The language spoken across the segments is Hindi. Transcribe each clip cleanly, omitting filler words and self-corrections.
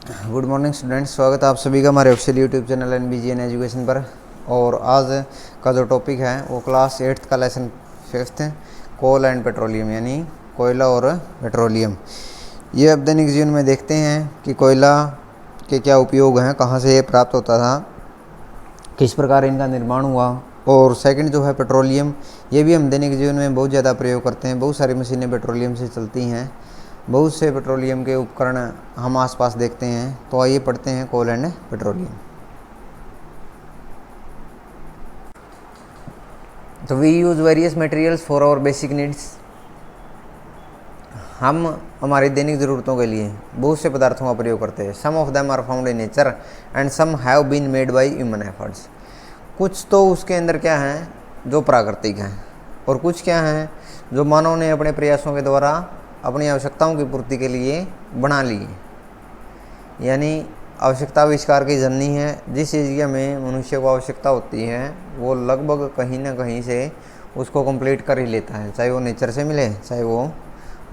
गुड मॉर्निंग स्टूडेंट्स, स्वागत है आप सभी का हमारे official YouTube channel NBGN education पर। और आज का जो टॉपिक है वो क्लास 8th का लेसन 5th है, कोल एंड पेट्रोलियम, यानी कोयला और पेट्रोलियम। ये अब दैनिक जीवन में देखते हैं कि कोयला के क्या उपयोग हैं, कहाँ से ये प्राप्त होता था, किस प्रकार इनका निर्माण हुआ। और सेकंड जो है पेट्रोलियम, ये भी हम दैनिक जीवन में बहुत ज़्यादा प्रयोग करते हैं। बहुत सारी मशीनें पेट्रोलियम से चलती हैं, बहुत से पेट्रोलियम के उपकरण हम आसपास देखते हैं। तो आइए पढ़ते हैं कोल एंड पेट्रोलियम। तो we use various materials for our basic needs. हम हमारी दैनिक ज़रूरतों के लिए बहुत से पदार्थों का प्रयोग करते हैं। Some of them are found in nature and some have been made by human efforts. कुछ तो उसके अंदर क्या हैं जो प्राकृतिक हैं, और कुछ क्या हैं जो मानव ने अपने प्रयासों के द्वारा अपनी आवश्यकताओं की पूर्ति के लिए बना ली। यानी आवश्यकता आविष्कार की जननी है। जिस चीज़ में मनुष्य को आवश्यकता होती है वो लगभग कहीं ना कहीं से उसको कंप्लीट कर ही लेता है, चाहे वो नेचर से मिले चाहे वो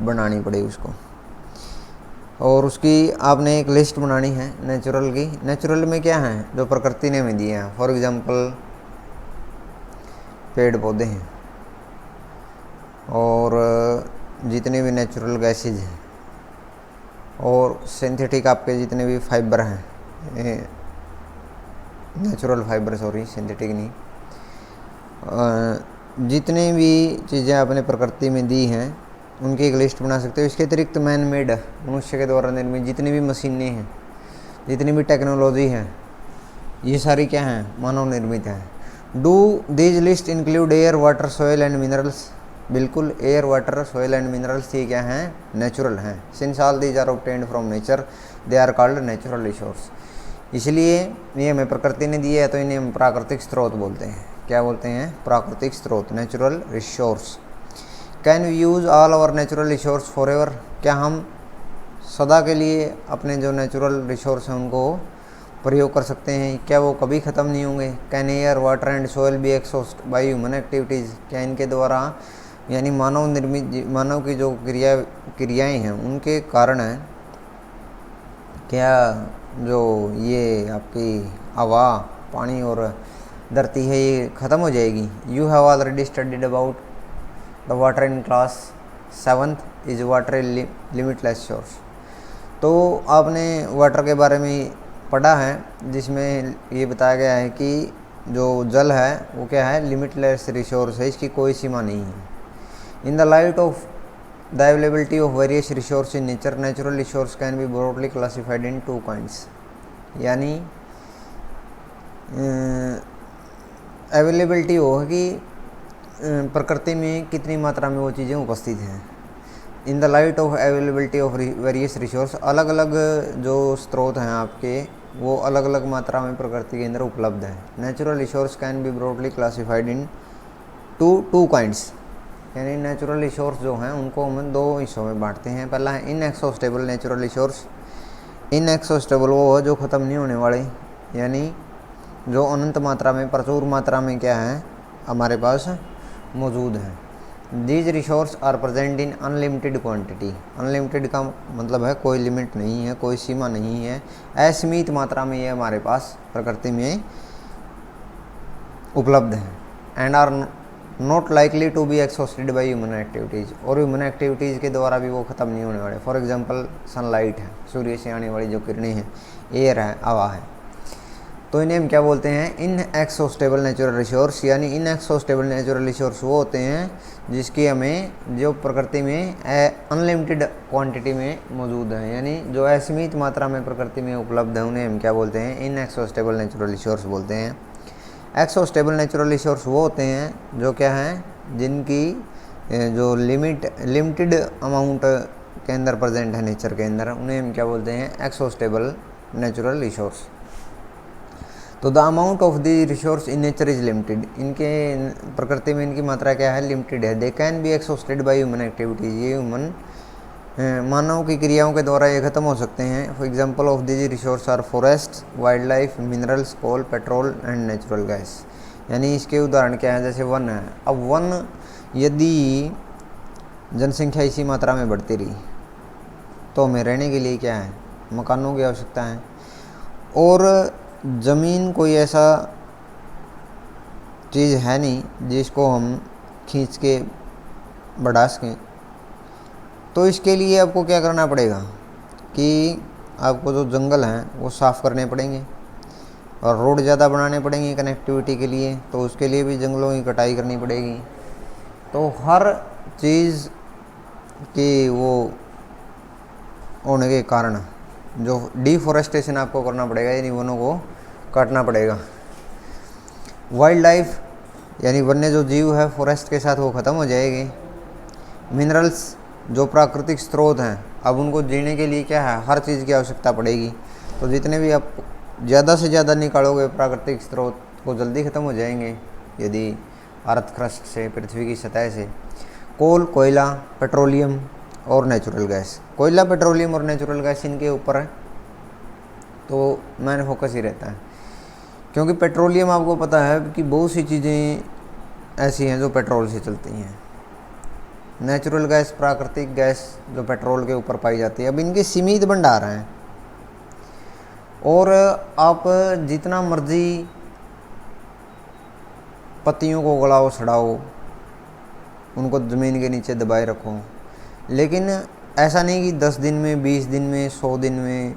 बनानी पड़े उसको। और उसकी आपने एक लिस्ट बनानी है नेचुरल की। नेचुरल में क्या है जो प्रकृति ने हमें दिया है, फॉर एग्जांपल पेड़ पौधे हैं, और जितने भी नेचुरल गैसेज हैं, और सिंथेटिक आपके जितने भी फाइबर हैं, नेचुरल फाइबर, सॉरी सिंथेटिक नहीं, जितने भी चीज़ें आपने प्रकृति में दी हैं उनकी एक लिस्ट बना सकते हो। इसके अतिरिक्त मैन मेड, मनुष्य के द्वारा निर्मित जितनी भी मशीनें हैं, जितनी भी टेक्नोलॉजी है, ये सारी क्या हैं, मानव निर्मित है। Do these list include air water soil and minerals? बिल्कुल, air water soil and minerals ये क्या हैं, नेचुरल हैं। Since all these are obtained from nature they are called natural resource. इसलिए ये हमें प्रकृति ने दिया है तो इन्हें हम प्राकृतिक स्रोत बोलते हैं। क्या बोलते हैं? प्राकृतिक स्रोत, natural resource. Can we use all our natural resource forever? क्या हम सदा के लिए अपने जो नेचुरल रिसोर्स हैं उनको प्रयोग कर सकते हैं? क्या वो कभी ख़त्म नहीं होंगे? Can air water and soil be exhaust by human activities? क्या इनके द्वारा, यानी मानव निर्मित, मानव की जो क्रियाएं हैं उनके कारण है, क्या जो ये आपकी हवा, पानी और धरती है ये ख़त्म हो जाएगी? You have already studied about the water in class 7th is water limitless source. तो आपने वाटर के बारे में पढ़ा है, जिसमें ये बताया गया है कि जो जल है वो क्या है, लिमिटलेस रिसोर्स है, इसकी कोई सीमा नहीं है। In the light of the availability of various resource in nature, natural resource can be broadly classified in 2 kinds. यानी अवेलेबिलिटी हो कि प्रकृति में कितनी मात्रा में वो चीज़ें उपस्थित हैं। In the light of availability of various resource, अलग अलग जो स्रोत हैं आपके वो अलग अलग मात्रा में प्रकृति के अंदर उपलब्ध है। Natural resource can be broadly classified in two kinds. यानी नेचुरल रिसोर्स जो हैं उनको हम 2 हिस्सों में बांटते हैं। पहला है इनएक्सॉस्टेबल नेचुरल रिसोर्स। इनएक्सॉस्टेबल वो है जो ख़त्म नहीं होने वाले, यानी जो अनंत मात्रा में, प्रचुर मात्रा में क्या है हमारे पास मौजूद है। These resource are present in unlimited quantity. Unlimited का मतलब है कोई लिमिट नहीं है, कोई सीमा नहीं है, असीमित मात्रा में ये हमारे पास प्रकृति में उपलब्ध है। And are not likely to be exhausted by human activities, और ह्यूमन एक्टिविटीज़ के द्वारा भी वो ख़त्म नहीं होने वाले। फॉर एग्जांपल सनलाइट है, सूर्य से आने वाली जो किरणें हैं, एयर है, हवा है, तो इन्हें हम क्या बोलते हैं, इन एक्सॉस्टेबल नेचुरल रिसोर्स। यानी इन एक्सॉस्टेबल नेचुरल रिसोर्स वो होते हैं जिसकी हमें, जो प्रकृति में अनलिमिटेड क्वांटिटी में मौजूद है, यानी जो असीमित मात्रा में प्रकृति में उपलब्ध है, उन्हें हम क्या बोलते हैं, इन एक्सॉस्टेबल नेचुरल रिसोर्स बोलते हैं। एक्सॉस्टेबल नेचुरल रिसोर्स वो होते हैं जो क्या हैं, जिनकी जो लिमिटेड अमाउंट के अंदर प्रेजेंट है नेचर के अंदर, उन्हें हम क्या बोलते हैं, एक्सॉस्टेबल नेचुरल रिसोर्स। तो the amount of the resource in nature is limited. इनके प्रकृति में इनकी मात्रा क्या है, लिमिटेड है। They can be exhausted by human activities. ये ह्यूमन मानव की क्रियाओं के द्वारा ये ख़त्म हो सकते हैं। For example of these resource are forest, wildlife, minerals, coal, petrol and natural gas. यानी इसके उदाहरण क्या है, जैसे वन है। अब वन, यदि जनसंख्या इसी मात्रा में बढ़ती रही तो हमें रहने के लिए क्या है, मकानों की आवश्यकता है, और ज़मीन कोई ऐसा चीज़ है नहीं जिसको हम खींच के बढ़ा सकें। तो इसके लिए आपको क्या करना पड़ेगा कि आपको जो जंगल हैं वो साफ़ करने पड़ेंगे, और रोड ज़्यादा बनाने पड़ेंगे कनेक्टिविटी के लिए, तो उसके लिए भी जंगलों की कटाई करनी पड़ेगी। तो हर चीज़ की वो होने के कारण जो डिफॉरेस्टेशन आपको करना पड़ेगा, यानी वनों को काटना पड़ेगा। वाइल्ड लाइफ यानी वन्य जो जीव है फॉरेस्ट के साथ वो ख़त्म हो जाएगी। मिनरल्स जो प्राकृतिक स्रोत हैं, अब उनको जीने के लिए क्या है, हर चीज़ की आवश्यकता पड़ेगी। तो जितने भी आप ज़्यादा से ज़्यादा निकालोगे प्राकृतिक स्रोत वो जल्दी ख़त्म हो जाएंगे यदि अर्थ क्रस्ट से, पृथ्वी की सतह से। कोल, कोयला, पेट्रोलियम और नेचुरल गैस। कोयला, पेट्रोलियम और नेचुरल गैस इनके ऊपर है तो मैन फोकस ही रहता है, क्योंकि पेट्रोलियम आपको पता है कि बहुत सी चीज़ें ऐसी हैं जो पेट्रोल से चलती हैं। नेचुरल गैस प्राकृतिक गैस जो पेट्रोल के ऊपर पाई जाती है। अब इनके सीमित भंडार हैं, और आप जितना मर्जी पत्तियों को गलाओ सड़ाओ, उनको ज़मीन के नीचे दबाए रखो, लेकिन ऐसा नहीं कि 10 दिन में, 20 दिन में, 100 दिन में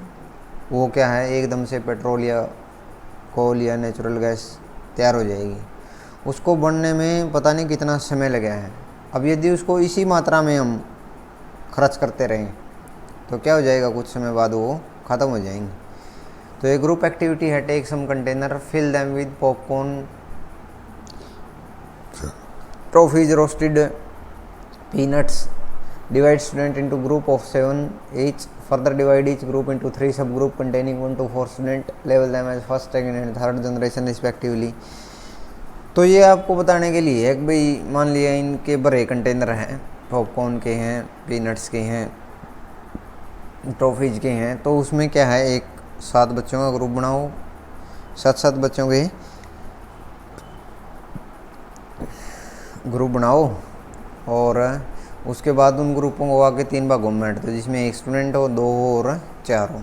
वो क्या है एकदम से पेट्रोल या कोल या नेचुरल गैस तैयार हो जाएगी। उसको बनने में पता नहीं कितना समय लगा है। अब यदि उसको इसी मात्रा में हम खर्च करते रहें तो क्या हो जाएगा, कुछ समय बाद वो ख़त्म हो जाएंगे। तो ये ग्रुप एक्टिविटी है, take some container, fill them with popcorn, toffees, roasted peanuts, divide student into group of 7 each, further divide each group into 3 subgroup containing 1 to 4 student, label them as first, second and third generation respectively। तो ये आपको बताने के लिए है कि भाई मान लिया इनके बड़े कंटेनर हैं, पॉपकॉर्न के हैं, पीनट्स के हैं, टॉफीज के हैं, तो उसमें क्या है, एक 7 बच्चों का ग्रुप बनाओ, 7 बच्चों के ग्रुप बनाओ, और उसके बाद उन ग्रुपों को आके 3 भागों में बांट दो, जिसमें 1 स्टूडेंट हो, 2 हो और 4 हो।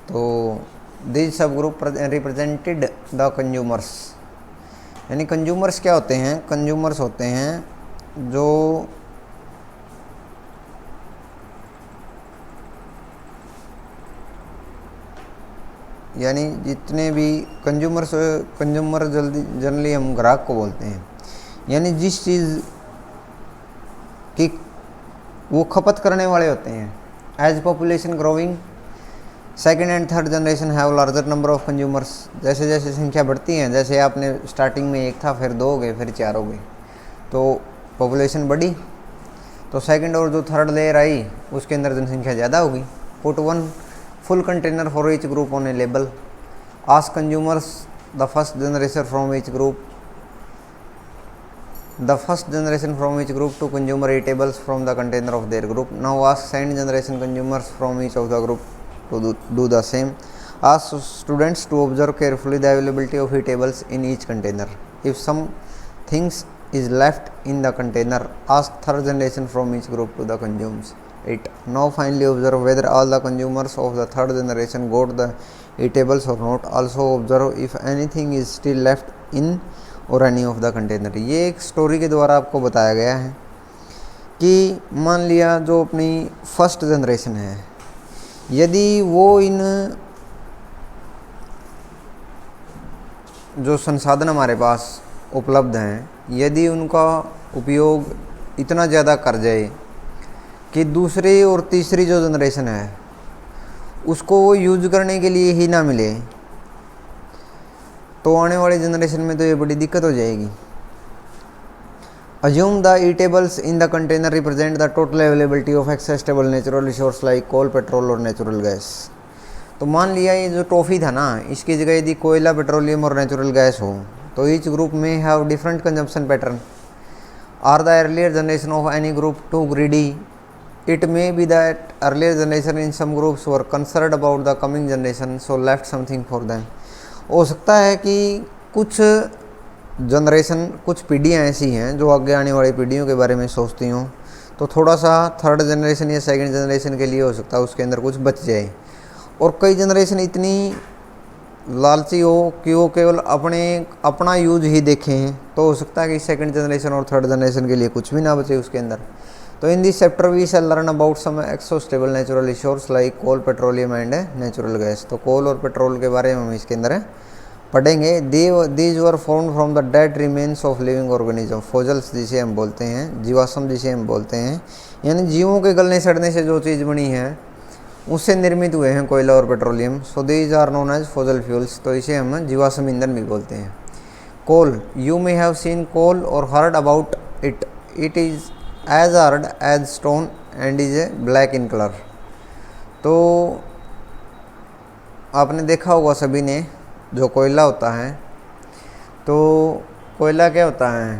तो दिस सब ग्रुप रिप्रेजेंटेड द कंज्यूमर्स। यानी कंज्यूमर्स क्या होते हैं, कंज्यूमर्स होते हैं जो यानी जितने भी कंज्यूमर जल्दी जनरली हम ग्राहक को बोलते हैं, यानी जिस चीज़ कि वो खपत करने वाले होते हैं। As population growing, second and third generation have larger number of consumers. जैसे जैसे संख्या बढ़ती है, जैसे आपने स्टार्टिंग में 1 था, फिर 2 हो गए, फिर 4 हो गए, तो पॉपुलेशन बढ़ी, तो सेकंड और जो थर्ड लेयर आई उसके अंदर जनसंख्या ज़्यादा होगी। Put 1 full container for each group on A label, ask consumers the first generation from each group, the first generation from each group to consumer eatables from the container of their group. Now ask second generation consumers from each of the group to do the same. Ask students to observe carefully the availability of eatables in each container. If some things is left in the container, ask third generation from each group to the consumes it. Now finally observe whether all the consumers of the third generation got the eatables or not. Also observe if anything is still left in और एनी ऑफ द कंटेनर। ये एक स्टोरी के द्वारा आपको बताया गया है कि मान लिया जो अपनी फर्स्ट जनरेशन है, यदि वो इन जो संसाधन हमारे पास उपलब्ध हैं, यदि उनका उपयोग इतना ज़्यादा कर जाए कि दूसरी और तीसरी जो जनरेशन है उसको वो यूज करने के लिए ही ना मिले, तो आने वाली जनरेशन में तो ये बड़ी दिक्कत हो जाएगी। Assume the eatables in the container represent the total availability of accessible natural resource like coal, petrol और natural gas। तो मान लिया ये जो टॉफ़ी था ना, इसकी जगह यदि कोयला, पेट्रोलियम और नेचुरल गैस हो, तो ईच ग्रुप में have different consumption pattern. Are the earlier generation of any group too greedy? It may be that earlier generation in some groups were concerned about the coming generation, so left something for them। हो सकता है कि कुछ जनरेशन, कुछ पीढ़ियाँ ऐसी हैं जो आगे आने वाली पीढ़ियों के बारे में सोचती हों, तो थोड़ा सा थर्ड जनरेशन या सेकंड जनरेशन के लिए हो सकता है उसके अंदर कुछ बच जाए। और कई जनरेशन इतनी लालची हो कि वो केवल अपना यूज ही देखें, तो हो सकता है कि सेकंड जनरेशन और थर्ड जनरेशन के लिए कुछ भी ना बचे उसके अंदर। तो in this chapter we shall learn about some exhaustible natural resource like coal, petroleum and natural gas. तो कोल और पेट्रोल के बारे में हम इसके अंदर पढ़ेंगे। These were formed from the dead remains of living organism, fossils जिसे हम बोलते हैं, जीवाश्म जिसे हम बोलते हैं, यानी जीवों के गलने सड़ने से जो चीज़ बनी है उससे निर्मित हुए हैं कोयला और पेट्रोलियम। So these are known as fossil fuels, तो इसे हम जीवाश्म ईंधन भी बोलते हैं। Coal, you may have seen coal और heard about it, it is as hard as stone and is a black in colour. तो आपने देखा होगा सभी ने, जो कोयला होता है, तो कोयला क्या होता है,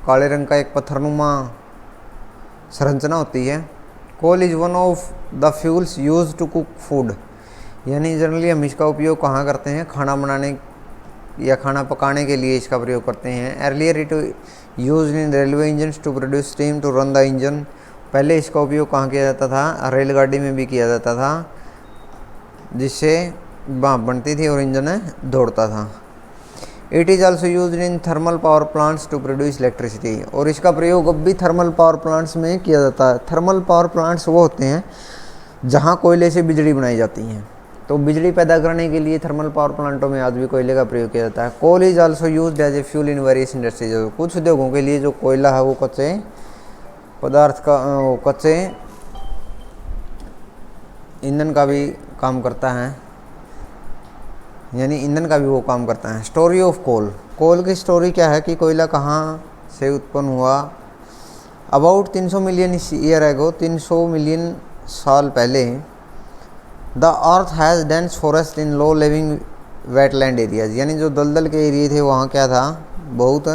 काले रंग का एक पत्थरनुमा संरचना होती है। Coal is one of the fuels use to cook food, यानी जनरली हम इसका उपयोग कहाँ करते हैं, खाना बनाने या खाना पकाने के लिए इसका प्रयोग करते हैं। Earlier it use in railway engine to produce steam to run the engine, पहले इसका उपयोग कहाँ किया जाता था, रेलगाड़ी में भी किया जाता था, जिससे भाप बनती थी और इंजन दौड़ता था। It is also use in thermal power plants to produce electricity, और इसका प्रयोग अब भी थर्मल पावर प्लांट्स में किया जाता है। थर्मल पावर प्लांट्स वो होते हैं जहाँ कोयले से बिजली बनाई जाती है, तो बिजली पैदा करने के लिए थर्मल पावर प्लांटों में आज भी कोयले का प्रयोग किया जाता है। Coal is also used as a fuel in various industries, कुछ उद्योगों के लिए जो कोयला है वो कच्चे पदार्थ का, कच्चे ईंधन का भी काम करता है, यानी ईंधन का भी वो काम करता है। स्टोरी ऑफ कोल, कोल की स्टोरी क्या है कि कोयला कहाँ से उत्पन्न हुआ। About 300 million year ago, 300 million साल पहले, the earth has dense forest in low living wetland areas, यानी जो दलदल के एरिए थे वहाँ क्या था, बहुत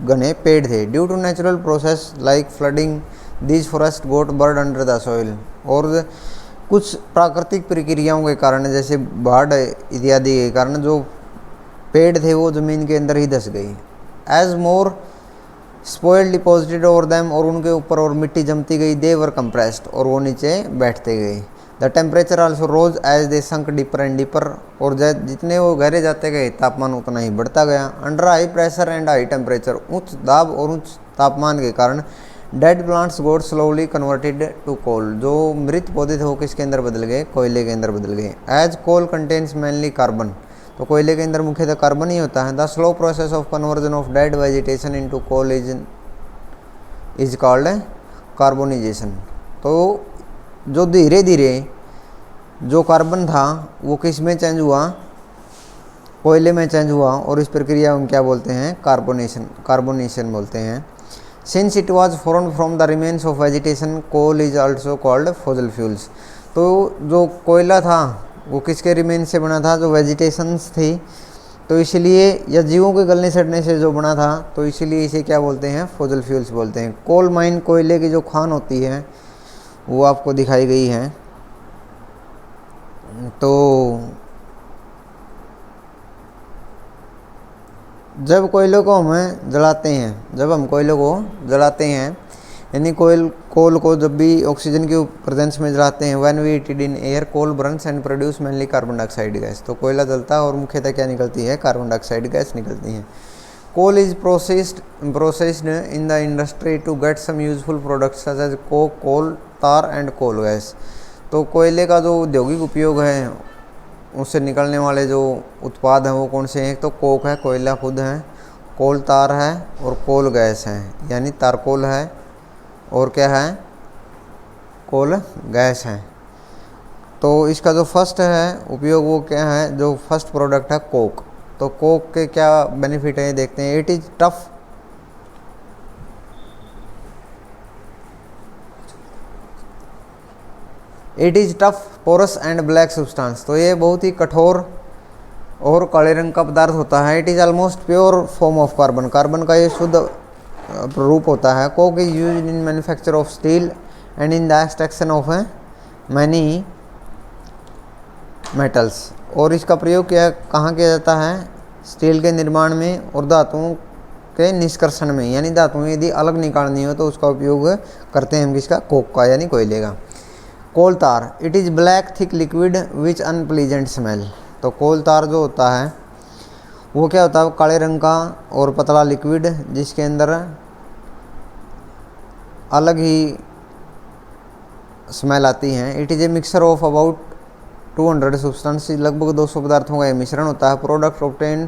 घने पेड़ थे। Due to natural process like flooding these forest got buried under the soil, और कुछ प्राकृतिक प्रक्रियाओं के कारण, जैसे बाढ़ इत्यादि के कारण, जो पेड़ थे वो ज़मीन के अंदर ही धस गई। एज मोर स्पॉइल डिपॉजिटेड ओवर दैम, और उनके ऊपर और मिट्टी जमती गई। दे वर कंप्रेस्ड, और वो नीचे बैठते गए। The temperature also rose as they sunk deeper and deeper, और जितने वो गहरे जाते गए तापमान उतना ही बढ़ता गया। Under high pressure and high temperature, उच्च दाब और उच्च तापमान के कारण dead plants got slowly converted to coal, जो मृत पौधे थे वो किसके अंदर बदल गए, कोयले के अंदर बदल गए। As coal contains mainly carbon, तो कोयले के अंदर मुख्यतः कार्बन ही होता है। The slow process of conversion of dead vegetation into coal is called carbonisation. तो जो धीरे धीरे जो कार्बन था वो किस में चेंज हुआ, कोयले में चेंज हुआ, और इस प्रक्रिया को क्या बोलते हैं, कार्बोनेशन बोलते हैं। Since it was formed from the remains of vegetation, coal is also called fossil fuels. तो जो कोयला था वो किसके रिमेन से बना था, जो वेजिटेशंस थी, तो इसलिए, या जीवों के गलने सड़ने से जो बना था, तो इसीलिए इसे क्या बोलते हैं, फॉसिल फ्यूल्स बोलते हैं। कोल माइन, कोयले की जो खान होती है वो आपको दिखाई गई है। तो जब कोयले को हम जलाते हैं, जब हम कोयले को जलाते हैं, यानी कोल को जब भी ऑक्सीजन की प्रेजेंस में जलाते हैं, when we heat in air coal burns and produce mainly carbon dioxide gas, तो कोयला जलता है और मुख्यतः क्या निकलती है, कार्बन डाइऑक्साइड गैस निकलती है। Coal is processed in the industry to get some useful products such as coke, coal tar and coal gas. तो कोयले का जो औद्योगिक उपयोग है, उससे निकलने वाले जो उत्पाद हैं वो कौन से हैं, तो कोक है, कोयला खुद है, कोल तार है, और कोल गैस है, यानी तारकोल है, और क्या है, कोल गैस है। तो इसका जो फर्स्ट है उपयोग वो क्या है, जो फर्स्ट प्रोडक्ट है कोक। तो कोक के क्या बेनिफिट है देखते हैं। It is tough, it is tough porous and black substance, तो ये बहुत ही कठोर और काले रंग का पदार्थ होता है। It is almost pure form of carbon, carbon का ये शुद्ध रूप होता है। Coke is used in manufacture of steel and in the extraction of many metals, और इसका प्रयोग कहाँ किया जाता है, स्टील के निर्माण में और धातुओं के निष्कर्षण में, यानी धातुएं यदि अलग निकालनी हो तो उसका उपयोग करते हैं हम किसका, कोक का यानी कोयले का। कोल तार, it is black thick liquid which unpleasant smell. तो कोल तार जो होता है वो क्या होता है, काले रंग का और पतला लिक्विड जिसके अंदर अलग ही स्मेल आती हैं। It is a mixture of about 200 substance, लगभग 200 पदार्थों का यह मिश्रण होता है। Product obtain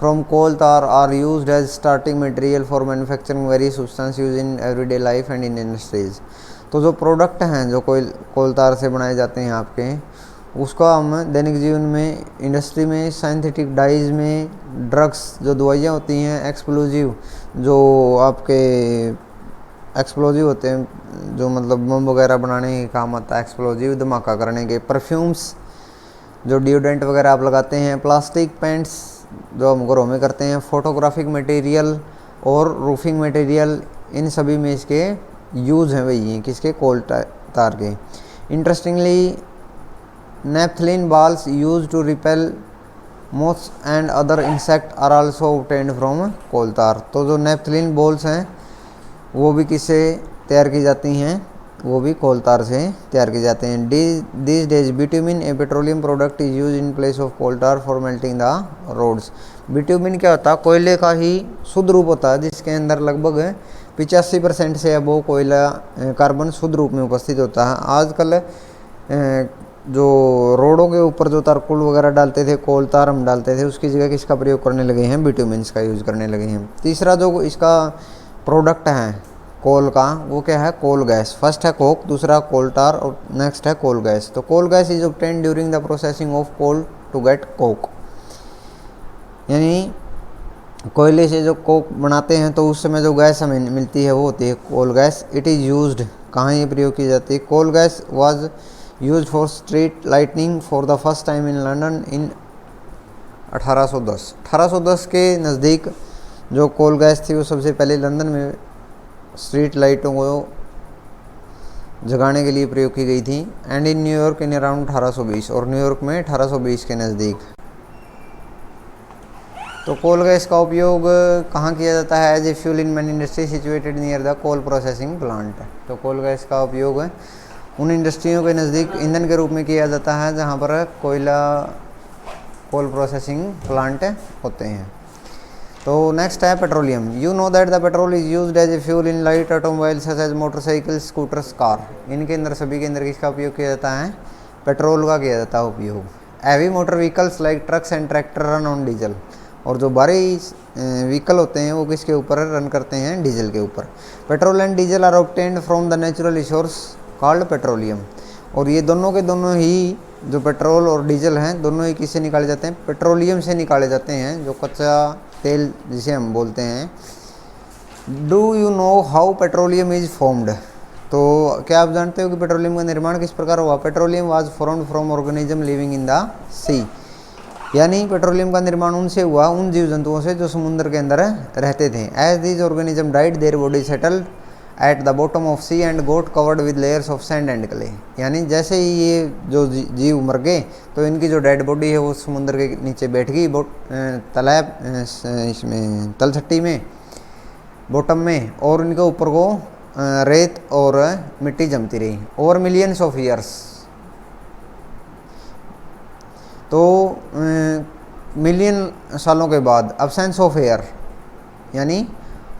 from coal tar are used as starting material for manufacturing various substance use in everyday life and in industries. तो जो प्रोडक्ट हैं जो कोल तार से बनाए जाते हैं आपके, उसका हम दैनिक जीवन में, इंडस्ट्री में, सिंथेटिक डाइज में, ड्रग्स जो दवाइयाँ होती हैं, एक्सप्लोजिव जो आपके एक्सप्लोजिव होते हैं जो मतलब बम वगैरह बनाने के काम आता है, एक्सप्लोजिव धमाका करने के, परफ्यूम्स जो डिओडेंट वगैरह आप लगाते हैं, प्लास्टिक पेंट्स जो हम घरों में करते हैं, फोटोग्राफिक मटेरियल और रूफिंग मटेरियल, इन सभी में इसके यूज़ हैं वही हैं किसके, कोल तार के। Interestingly naphthalene balls used to repel moths and other insect are also obtained from कोल तार। तो जो नेफ्थलीन बॉल्स हैं वो भी किससे तैयार की जाती हैं, वो भी कोल तार से तैयार की जाते हैं। These days bitumen a petroleum product is use in place of coal tar for melting the roads. Bitumen क्या होता है, कोयले का ही शुद्ध रूप होता है जिसके अंदर लगभग 85% से अबो कोयला कार्बन शुद्ध रूप में उपस्थित होता है। आजकल जो रोडों के ऊपर जो तारकोल वगैरह डालते थे, कोल तार हम डालते थे, उसकी जगह किसका प्रयोग करने लगे हैं, बिट्यूमिन का यूज़ करने लगे हैं। तीसरा जो इसका प्रोडक्ट है कोल का वो क्या है, कोल गैस। फर्स्ट है कोक, दूसरा कोल तार और नेक्स्ट है कोल गैस। तो coal gas is obtained during the processing of coal to get coke, यानी कोयले से जो कोक बनाते हैं तो उस समय जो गैस हमें मिलती है वो होती है coal gas. It is used, कहाँ ये प्रयोग की जाती है, coal gas was used for street lightning for the first time in London in 1810 के नज़दीक जो कोल गैस थी वो सबसे पहले लंदन में स्ट्रीट लाइटों को जगाने के लिए प्रयोग की गई थी। And in New York in around 1820, और न्यूयॉर्क में 1820 के नज़दीक। तो कोल गैस का उपयोग कहाँ किया जाता है, as a fuel in many industry situated near the coal processing plant. तो कोल गैस का उपयोग उन इंडस्ट्रियों के नज़दीक ईंधन के रूप में किया जाता है जहाँ पर कोल प्रोसेसिंग प्लांट होते हैं। तो नेक्स्ट है petroleum. You know that the petrol is used as a fuel in light automobile such as motorcycle, scooters, car. इनके अंदर सभी के अंदर किसका उपयोग किया जाता है, पेट्रोल का किया जाता है उपयोग। Heavy motor vehicles like trucks and tractor run on diesel, और जो भारी व्हीकल होते हैं वो किसके ऊपर रन करते हैं, डीजल के ऊपर। Petrol and diesel are obtained from the natural resource called petroleum. और ये दोनों के दोनों ही जो पेट्रोल और डीजल हैं दोनों ही किससे निकाले जाते हैं, पेट्रोलियम से निकाले जाते हैं, जो कच्चा तेल जिसे हम बोलते हैं। Do you know how petroleum is formed. तो क्या आप जानते हो कि पेट्रोलियम का निर्माण किस प्रकार हुआ। Petroleum was formed from organism living in the sea, यानी पेट्रोलियम का निर्माण उनसे हुआ, उन जीव जंतुओं से जो समुद्र के अंदर रहते थे। As these organism died their body settled at the bottom of sea and got covered with layers of sand and clay. यानी जैसे ही ये जो जीव मर गए तो इनकी जो डेड बॉडी है वो समुद्र के नीचे बैठ गई, तालाब इसमें तलछट्टी में, बॉटम में, और इनके ऊपर को रेत और मिट्टी जमती रही ओवर मिलियंस ऑफ ईयर्स। तो मिलियन सालों के बाद अब्सेंस ऑफ एयर, यानी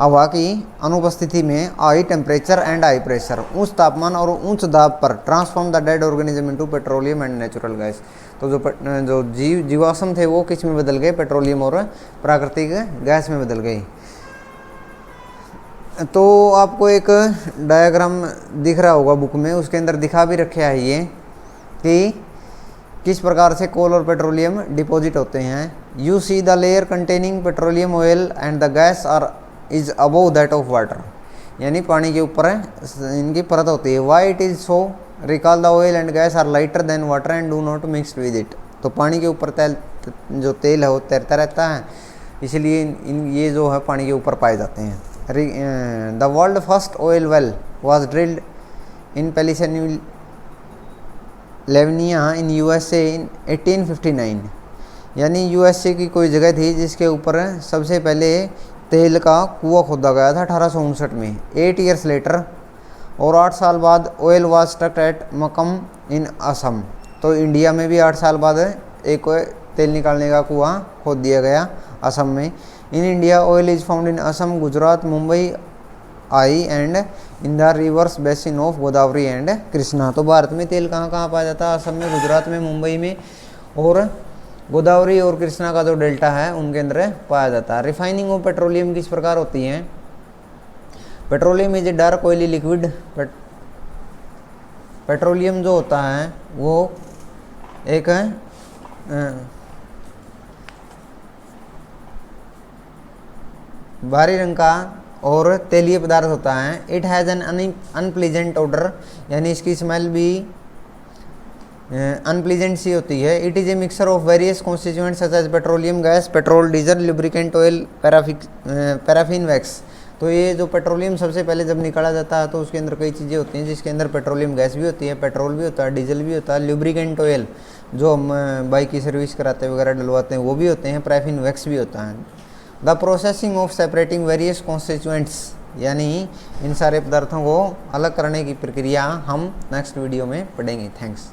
हवा की अनुपस्थिति में, high temperature and high pressure, उच्च तापमान और उच्च दाब पर, transform the dead organism into petroleum and natural gas. तो जो जीवाश्म थे वो किस में बदल गए, पेट्रोलियम और प्राकृतिक गैस में बदल गए। तो आपको एक डायग्राम दिख रहा होगा बुक में, उसके अंदर दिखा भी रखा है ये कि किस प्रकार से कोल और पेट्रोलियम डिपॉजिट होते हैं। You see the layer containing petroleum oil and the gas are is above that of water, यानी पानी के ऊपर इनकी परत होती है। Why it is so, recall the oil and gas are lighter than water and do not mix with it. तो पानी के ऊपर जो तेल है वो तैरता रहता है, इसलिए ये जो है पानी के ऊपर पाए जाते हैं। The world first oil well was drilled in Pennsylvania in USA इन 1859, यानी USA की कोई जगह थी जिसके ऊपर सबसे पहले तेल का कुआं खोदा गया था 1859 में। 8 ईयर्स लेटर, और 8 साल बाद ऑयल वाज स्ट्रक एट मकम इन असम। तो इंडिया में भी 8 साल बाद एक तेल निकालने का कुआं खोद दिया गया असम में। In India oil is found in Assam, Gujarat, Mumbai I and in the reverse basin of Godavari and Krishna. तो भारत में तेल कहाँ कहाँ पाया जाता है? असम में, गुजरात में, मुंबई में, और गोदावरी और कृष्णा का जो डेल्टा है उनके अंदर पाया जाता है। रिफाइनिंग ऑफ पेट्रोलियम किस प्रकार होती है? Petroleum is a dark oily liquid. Petroleum जो होता है वो एक भारी रंग का और तेलीय पदार्थ होता है। It has an unpleasant odour, यानी इसकी स्मेल भी अनप्लीजेंट सी होती है। It is a mixture of various constituents such as petroleum gas, petrol, diesel, lubricant oil, paraffin wax. तो ये जो पेट्रोलियम सबसे पहले जब निकाला जाता है तो उसके अंदर कई चीज़ें होती हैं, जिसके अंदर पेट्रोलियम गैस भी होती है, पेट्रोल भी होता है, डीजल भी होता है, लुब्रिकेंट ऑयल जो हम बाइक की सर्विस कराते वगैरह डलवाते हैं वो भी होते हैं, पैराफिन वैक्स भी होता है। The processing of separating various constituents, यानी इन सारे पदार्थों को अलग करने की प्रक्रिया हम नेक्स्ट वीडियो में पढ़ेंगे। थैंक्स।